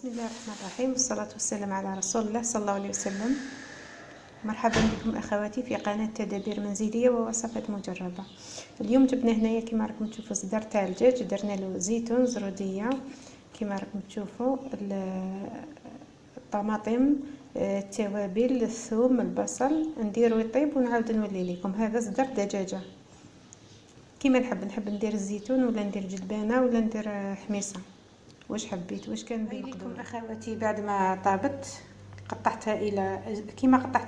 بسم الله الرحمن الرحيم، والصلاة والسلام على رسول الله صلى الله عليه وسلم. مرحبا بكم أخواتي في قناة تدابير منزلية ووصفات مجربة. اليوم جبنا هنايا كما راكم تشوفوا صدر تاع الدجاج، درنا له زيتون زرودية كما راكم تشوفوا، الطماطم، التوابل، الثوم، البصل، نديرو يطيب ونعاود نولي لكم. هذا صدر دجاجة كما نحب ندير الزيتون ولا ندير جلبانة ولا ندير حميصة، واش حبيت واش كان بمقدور. اخواتي بعد ما طابت قطعتها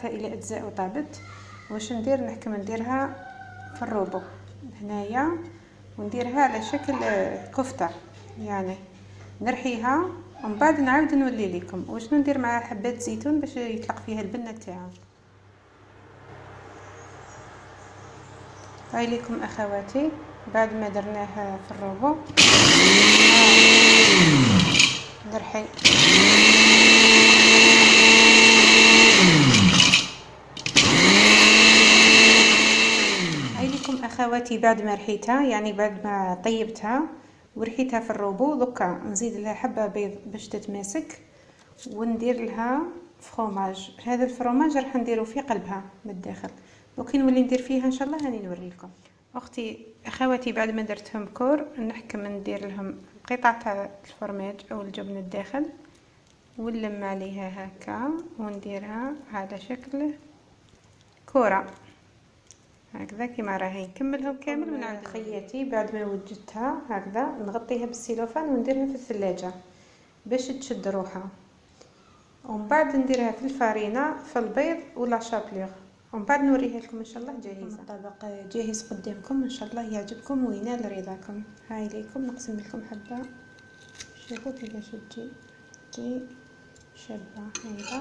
الى اجزاء وطابت. واش ندير؟ نحكم نديرها في الروبو هنايا ونديرها على شكل كفته، يعني نرحيها ومن بعد نعاود نولي لكم. واش ندير مع حبات زيتون باش يطلق فيها البنه تاعها. هاي لكم اخواتي بعد ما درناها في الروبو نرحي. هاي لكم اخواتي بعد ما رحيتها، يعني بعد ما طيبتها ورحيتها في الروبو، دوكا نزيد لها حبه بيض باش تتماسك وندير لها فروماج. هذا الفروماج راح نديرو في قلبها من الداخل. دوك نولي ندير فيها ان شاء الله هاني نوريكم. اختي اخواتي بعد ما درتهم كور نحكم ندير لهم قطعه تاع الفرماج او الجبن الداخل ونلم عليها هكا ونديرها على شكل كره هكذا كما راهي. نكملهم كامل ونعاود خياتي بعد ما وجدتها هكذا نغطيها بالسيلوفان ونديرها في الثلاجه باش تشد روحها، ومن بعد نديرها في الفرينه في البيض ولا شابليغ، ومن بعد نوريها لكم ان شاء الله جاهزه. الطبق جاهز قدامكم ان شاء الله يعجبكم وينال رضاكم. هاي ليكم نقسم لكم حبه، شوفوا كيفاش تجي شابه هكذا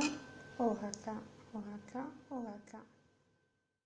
وهكا وهكا وهكا.